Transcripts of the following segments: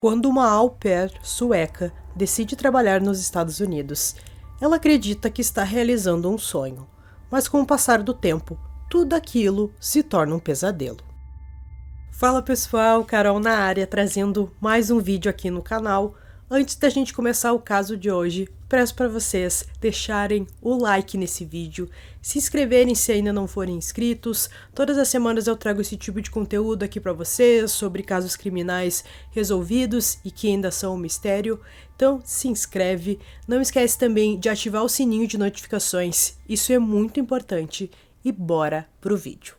Quando uma au pair sueca decide trabalhar nos Estados Unidos, ela acredita que está realizando um sonho, mas com o passar do tempo, tudo aquilo se torna um pesadelo. Fala pessoal, Carol na área, trazendo mais um vídeo aqui no canal. Antes da gente começar o caso de hoje, peço para vocês deixarem o like nesse vídeo, se inscreverem se ainda não forem inscritos. Todas as semanas eu trago esse tipo de conteúdo aqui para vocês, sobre casos criminais resolvidos e que ainda são um mistério. Então se inscreve, não esquece também de ativar o sininho de notificações, isso é muito importante. E bora pro vídeo.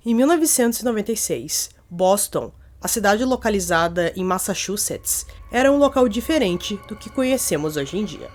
Em 1996, Boston, a cidade localizada em Massachusetts, era um local diferente do que conhecemos hoje em dia.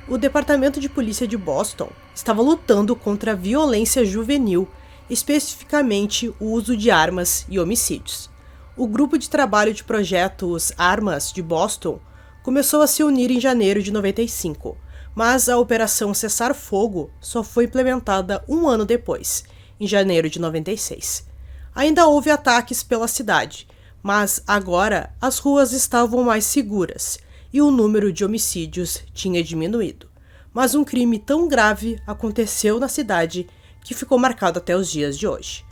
O Departamento de Polícia de Boston estava lutando contra a violência juvenil, especificamente o uso de armas e homicídios. O grupo de trabalho de projetos Armas de Boston começou a se unir em janeiro de 95, mas a Operação Cessar Fogo só foi implementada um ano depois, em janeiro de 96. Ainda houve ataques pela cidade, mas agora as ruas estavam mais seguras e o número de homicídios tinha diminuído. Mas um crime tão grave aconteceu na cidade que ficou marcado até os dias de hoje.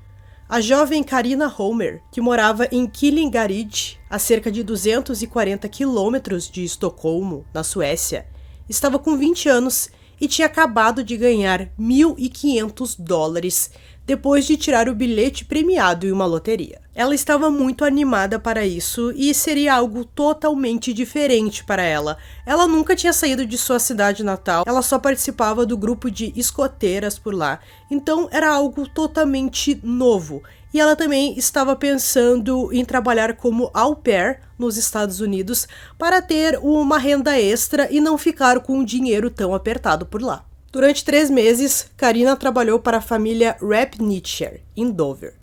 A jovem Carina Holmer, que morava em Killingaryd, a cerca de 240 quilômetros de Estocolmo, na Suécia, estava com 20 anos e tinha acabado de ganhar $1.500 depois de tirar o bilhete premiado em uma loteria. Ela estava muito animada para isso e seria algo totalmente diferente para ela. Ela nunca tinha saído de sua cidade natal, ela só participava do grupo de escoteiras por lá, então era algo totalmente novo. E ela também estava pensando em trabalhar como au pair nos Estados Unidos para ter uma renda extra e não ficar com o dinheiro tão apertado por lá. Durante 3 meses, Carina trabalhou para a família Rapnitcher, em Dover,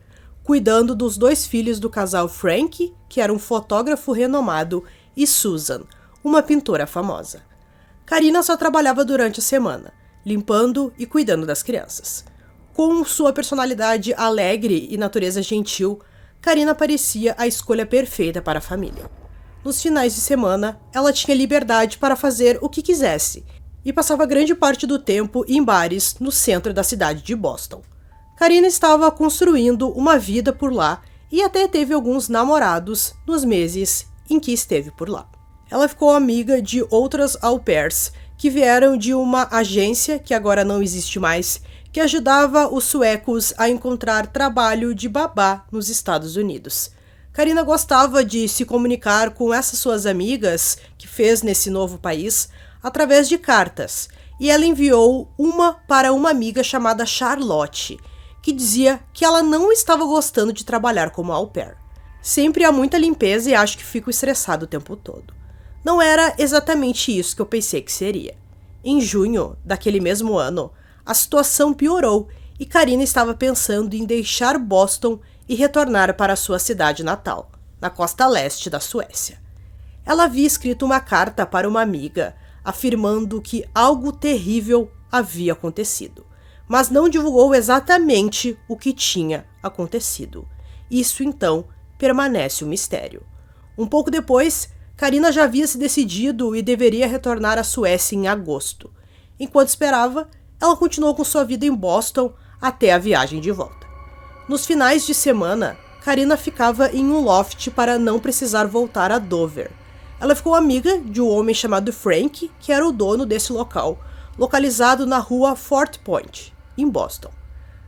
cuidando dos 2 filhos do casal Frank, que era um fotógrafo renomado, e Susan, uma pintora famosa. Carina só trabalhava durante a semana, limpando e cuidando das crianças. Com sua personalidade alegre e natureza gentil, Carina parecia a escolha perfeita para a família. Nos finais de semana, ela tinha liberdade para fazer o que quisesse e passava grande parte do tempo em bares no centro da cidade de Boston. Carina estava construindo uma vida por lá e até teve alguns namorados nos meses em que esteve por lá. Ela ficou amiga de outras au pairs que vieram de uma agência que agora não existe mais, que ajudava os suecos a encontrar trabalho de babá nos Estados Unidos. Carina gostava de se comunicar com essas suas amigas que fez nesse novo país através de cartas, e ela enviou uma para uma amiga chamada Charlotte, que dizia que ela não estava gostando de trabalhar como au pair. Sempre há muita limpeza e acho que fico estressado o tempo todo. Não era exatamente isso que eu pensei que seria. Em junho daquele mesmo ano, a situação piorou e Carina estava pensando em deixar Boston e retornar para sua cidade natal, na costa leste da Suécia. Ela havia escrito uma carta para uma amiga, afirmando que algo terrível havia acontecido, mas não divulgou exatamente o que tinha acontecido. Isso então permanece um mistério. Um pouco depois, Carina já havia se decidido e deveria retornar à Suécia em agosto. Enquanto esperava, ela continuou com sua vida em Boston até a viagem de volta. Nos finais de semana, Carina ficava em um loft para não precisar voltar a Dover. Ela ficou amiga de um homem chamado Frank, que era o dono desse local, localizado na rua Fort Point, em Boston.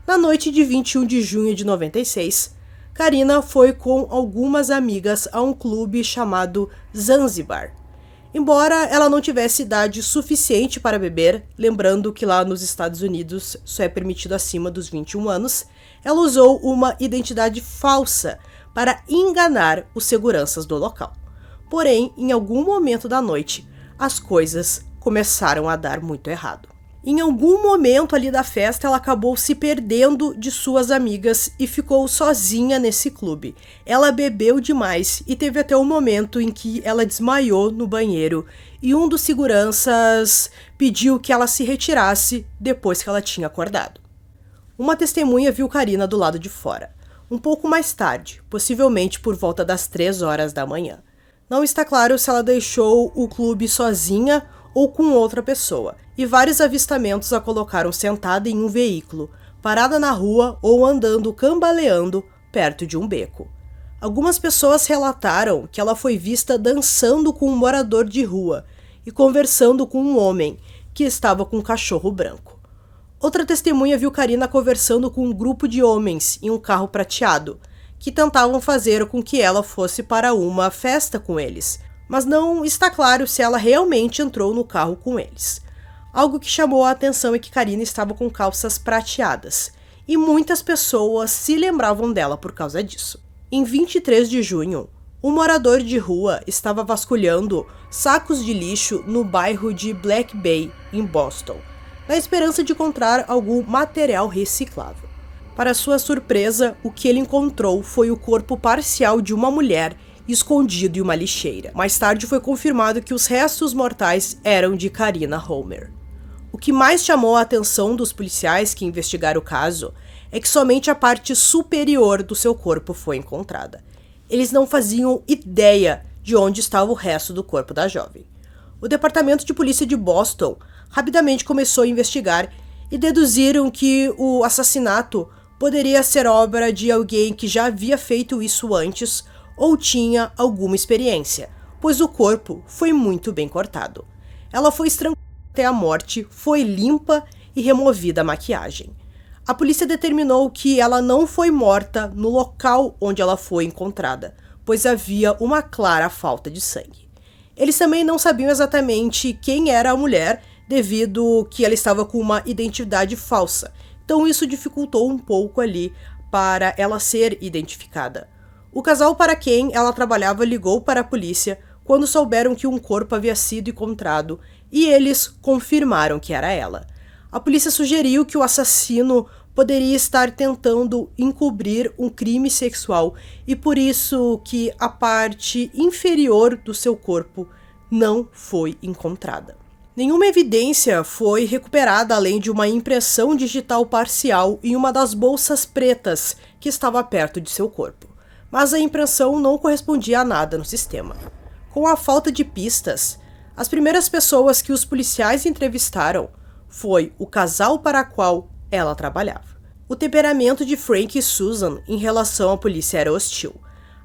Na noite de 21 de junho de 96, Carina foi com algumas amigas a um clube chamado Zanzibar. Embora ela não tivesse idade suficiente para beber, lembrando que lá nos Estados Unidos só é permitido acima dos 21 anos, ela usou uma identidade falsa para enganar os seguranças do local. Porém, em algum momento da noite, as coisas começaram a dar muito errado. Em algum momento ali da festa, ela acabou se perdendo de suas amigas e ficou sozinha nesse clube. Ela bebeu demais e teve até um momento em que ela desmaiou no banheiro e um dos seguranças pediu que ela se retirasse depois que ela tinha acordado. Uma testemunha viu Karina do lado de fora, um pouco mais tarde, possivelmente por volta das 3 horas da manhã. Não está claro se ela deixou o clube sozinha ou com outra pessoa, e vários avistamentos a colocaram sentada em um veículo, parada na rua ou andando cambaleando perto de um beco. Algumas pessoas relataram que ela foi vista dançando com um morador de rua e conversando com um homem que estava com um cachorro branco. Outra testemunha viu Karina conversando com um grupo de homens em um carro prateado, que tentavam fazer com que ela fosse para uma festa com eles, mas não está claro se ela realmente entrou no carro com eles. Algo que chamou a atenção é que Karina estava com calças prateadas, e muitas pessoas se lembravam dela por causa disso. Em 23 de junho, um morador de rua estava vasculhando sacos de lixo no bairro de Black Bay, em Boston, na esperança de encontrar algum material reciclável. Para sua surpresa, o que ele encontrou foi o corpo parcial de uma mulher escondido em uma lixeira. Mais tarde foi confirmado que os restos mortais eram de Karina Homer. O que mais chamou a atenção dos policiais que investigaram o caso é que somente a parte superior do seu corpo foi encontrada. Eles não faziam ideia de onde estava o resto do corpo da jovem. O Departamento de Polícia de Boston rapidamente começou a investigar e deduziram que o assassinato poderia ser obra de alguém que já havia feito isso antes ou tinha alguma experiência, pois o corpo foi muito bem cortado. Ela foi estrangulada até a morte, foi limpa e removida a maquiagem. A polícia determinou que ela não foi morta no local onde ela foi encontrada, pois havia uma clara falta de sangue. Eles também não sabiam exatamente quem era a mulher, devido que ela estava com uma identidade falsa, então isso dificultou um pouco ali para ela ser identificada. O casal para quem ela trabalhava ligou para a polícia quando souberam que um corpo havia sido encontrado e eles confirmaram que era ela. A polícia sugeriu que o assassino poderia estar tentando encobrir um crime sexual e por isso que a parte inferior do seu corpo não foi encontrada. Nenhuma evidência foi recuperada além de uma impressão digital parcial em uma das bolsas pretas que estava perto de seu corpo. Mas a impressão não correspondia a nada no sistema. Com a falta de pistas, as primeiras pessoas que os policiais entrevistaram foi o casal para qual ela trabalhava. O temperamento de Frank e Susan em relação à polícia era hostil.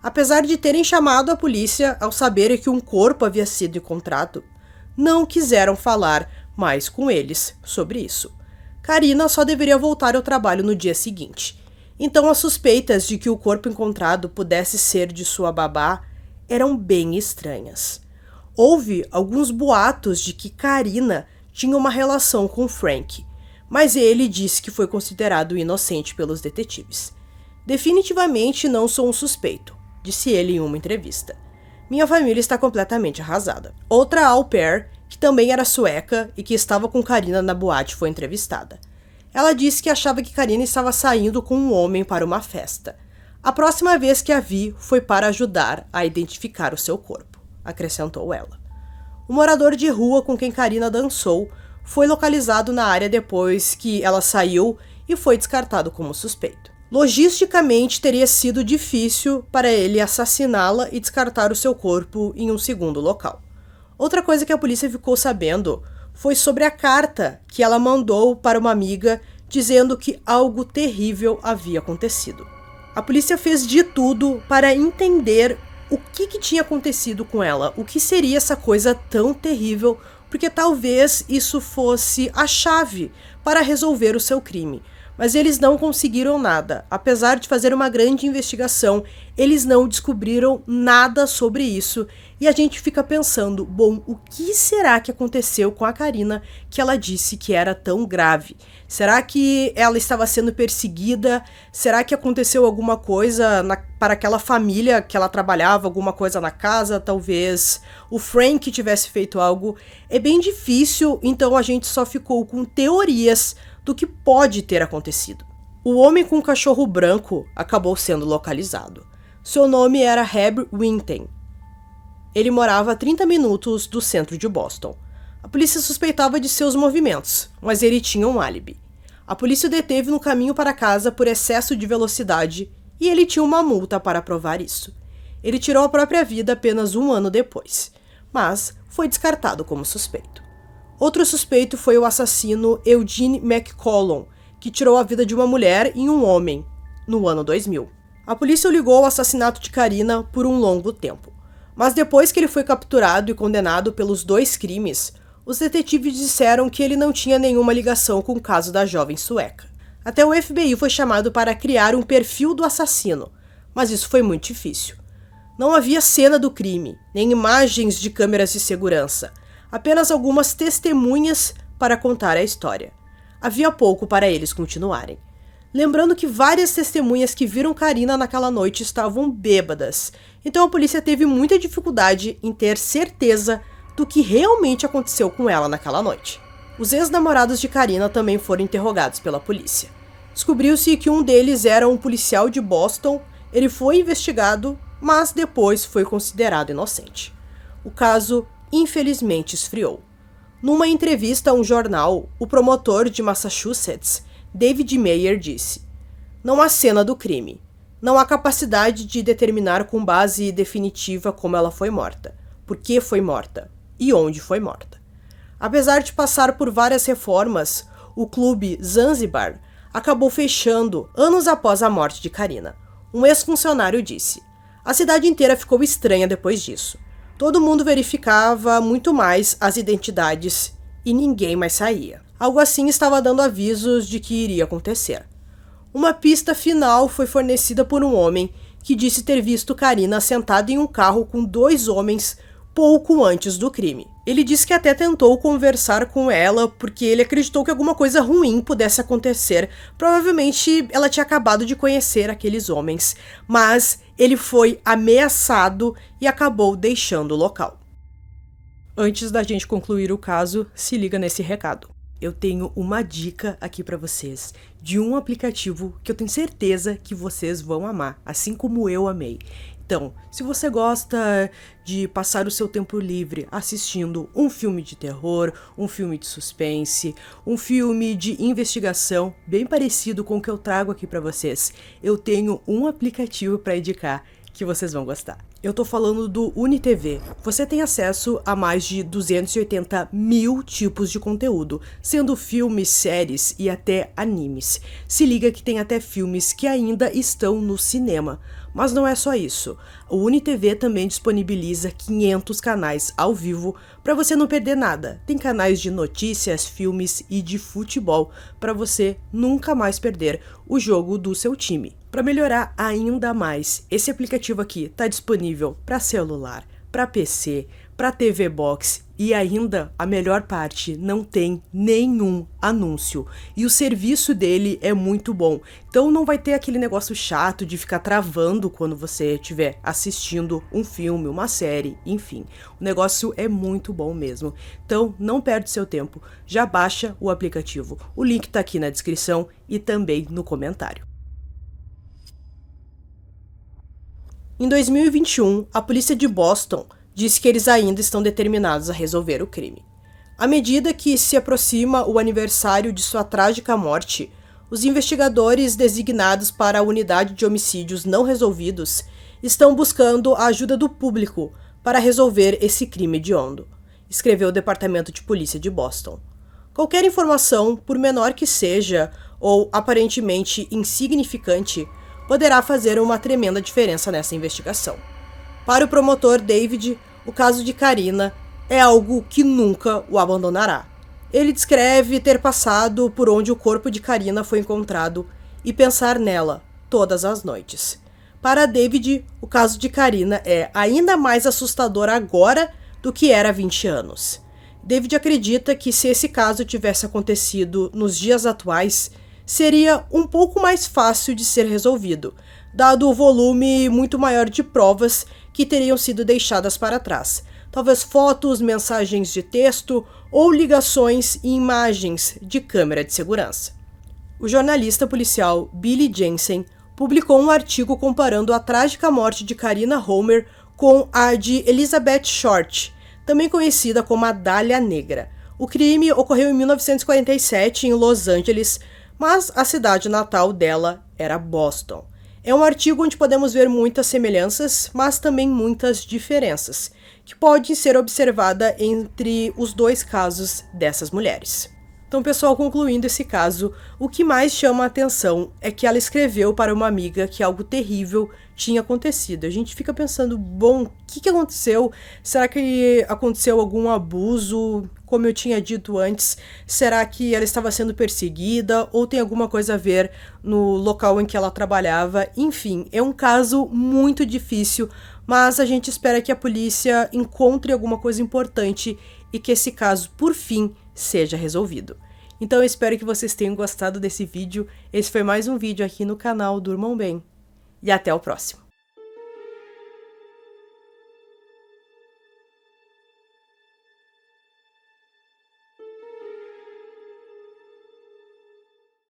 Apesar de terem chamado a polícia ao saberem que um corpo havia sido encontrado, não quiseram falar mais com eles sobre isso. Karina só deveria voltar ao trabalho no dia seguinte. Então as suspeitas de que o corpo encontrado pudesse ser de sua babá eram bem estranhas. Houve alguns boatos de que Karina tinha uma relação com Frank, mas ele disse que foi considerado inocente pelos detetives. Definitivamente não sou um suspeito, disse ele em uma entrevista. Minha família está completamente arrasada. Outra au pair, que também era sueca e que estava com Karina na boate, foi entrevistada. Ela disse que achava que Karina estava saindo com um homem para uma festa. A próxima vez que a vi foi para ajudar a identificar o seu corpo, acrescentou ela. O morador de rua com quem Karina dançou foi localizado na área depois que ela saiu e foi descartado como suspeito. Logisticamente, teria sido difícil para ele assassiná-la e descartar o seu corpo em um segundo local. Outra coisa que a polícia ficou sabendo foi sobre a carta que ela mandou para uma amiga dizendo que algo terrível havia acontecido. A polícia fez de tudo para entender o que tinha acontecido com ela, o que seria essa coisa tão terrível, porque talvez isso fosse a chave para resolver o seu crime. Mas eles não conseguiram nada. Apesar de fazer uma grande investigação, eles não descobriram nada sobre isso. E a gente fica pensando, bom, o que será que aconteceu com a Karina que ela disse que era tão grave? Será que ela estava sendo perseguida? Será que aconteceu alguma coisa para aquela família que ela trabalhava, alguma coisa na casa? Talvez o Frank tivesse feito algo. É bem difícil, então a gente só ficou com teorias do que pode ter acontecido. O homem com o cachorro branco acabou sendo localizado. Seu nome era Heb Winten. Ele morava a 30 minutos do centro de Boston. A polícia suspeitava de seus movimentos, mas ele tinha um álibi. A polícia o deteve no caminho para casa por excesso de velocidade e ele tinha uma multa para provar isso. Ele tirou a própria vida apenas um ano depois, mas foi descartado como suspeito. Outro suspeito foi o assassino Eugene McCollum, que tirou a vida de uma mulher e um homem, no ano 2000. A polícia o ligou ao assassinato de Karina por um longo tempo. Mas depois que ele foi capturado e condenado pelos 2 crimes, os detetives disseram que ele não tinha nenhuma ligação com o caso da jovem sueca. Até o FBI foi chamado para criar um perfil do assassino, mas isso foi muito difícil. Não havia cena do crime, nem imagens de câmeras de segurança, apenas algumas testemunhas para contar a história. Havia pouco para eles continuarem. Lembrando que várias testemunhas que viram Karina naquela noite estavam bêbadas, então a polícia teve muita dificuldade em ter certeza do que realmente aconteceu com ela naquela noite. Os ex-namorados de Karina também foram interrogados pela polícia. Descobriu-se que um deles era um policial de Boston, ele foi investigado, mas depois foi considerado inocente. O caso, infelizmente, esfriou. Numa entrevista a um jornal, o promotor de Massachusetts, David Meyer, disse: "Não há cena do crime. Não há capacidade de determinar com base definitiva como ela foi morta, por que foi morta e onde foi morta." Apesar de passar por várias reformas, o clube Zanzibar acabou fechando anos após a morte de Karina. Um ex-funcionário disse: "A cidade inteira ficou estranha depois disso. Todo mundo verificava muito mais as identidades e ninguém mais saía. Algo assim estava dando avisos de que iria acontecer." Uma pista final foi fornecida por um homem que disse ter visto Karina sentada em um carro com 2 homens pouco antes do crime. Ele disse que até tentou conversar com ela porque ele acreditou que alguma coisa ruim pudesse acontecer. Provavelmente ela tinha acabado de conhecer aqueles homens, mas ele foi ameaçado e acabou deixando o local. Antes da gente concluir o caso, se liga nesse recado. Eu tenho uma dica aqui para vocês de um aplicativo que eu tenho certeza que vocês vão amar, assim como eu amei. Então, se você gosta de passar o seu tempo livre assistindo um filme de terror, um filme de suspense, um filme de investigação, bem parecido com o que eu trago aqui para vocês, eu tenho um aplicativo para indicar que vocês vão gostar. Eu tô falando do UniTV. Você tem acesso a mais de 280 mil tipos de conteúdo, sendo filmes, séries e até animes. Se liga que tem até filmes que ainda estão no cinema. Mas não é só isso. O UniTV também disponibiliza 500 canais ao vivo para você não perder nada. Tem canais de notícias, filmes e de futebol para você nunca mais perder o jogo do seu time. Para melhorar ainda mais, esse aplicativo aqui está disponível para celular, para PC, para TV Box e ainda, a melhor parte, não tem nenhum anúncio. E o serviço dele é muito bom. Então não vai ter aquele negócio chato de ficar travando quando você estiver assistindo um filme, uma série, enfim. O negócio é muito bom mesmo. Então não perde seu tempo, já baixa o aplicativo. O link está aqui na descrição e também no comentário. Em 2021, a polícia de Boston disse que eles ainda estão determinados a resolver o crime. À medida que se aproxima o aniversário de sua trágica morte, os investigadores designados para a unidade de homicídios não resolvidos estão buscando a ajuda do público para resolver esse crime hediondo, escreveu o Departamento de Polícia de Boston. Qualquer informação, por menor que seja ou aparentemente insignificante, poderá fazer uma tremenda diferença nessa investigação. Para o promotor David, o caso de Karina é algo que nunca o abandonará. Ele descreve ter passado por onde o corpo de Karina foi encontrado e pensar nela todas as noites. Para David, o caso de Karina é ainda mais assustador agora do que era há 20 anos. David acredita que se esse caso tivesse acontecido nos dias atuais, seria um pouco mais fácil de ser resolvido, dado o volume muito maior de provas que teriam sido deixadas para trás. Talvez fotos, mensagens de texto ou ligações e imagens de câmera de segurança. O jornalista policial Billy Jensen publicou um artigo comparando a trágica morte de Karina Homer com a de Elizabeth Short, também conhecida como a Dália Negra. O crime ocorreu em 1947 em Los Angeles, mas a cidade natal dela era Boston. É um artigo onde podemos ver muitas semelhanças, mas também muitas diferenças, que podem ser observadas entre os dois casos dessas mulheres. Então, pessoal, concluindo esse caso, o que mais chama a atenção é que ela escreveu para uma amiga que algo terrível tinha acontecido. A gente fica pensando, bom, o que aconteceu? Será que aconteceu algum abuso? Como eu tinha dito antes, será que ela estava sendo perseguida? Ou tem alguma coisa a ver no local em que ela trabalhava? Enfim, é um caso muito difícil, mas a gente espera que a polícia encontre alguma coisa importante e que esse caso, por fim, seja resolvido. Então eu espero que vocês tenham gostado desse vídeo. Esse foi mais um vídeo aqui no canal Durmam Bem. E até o próximo.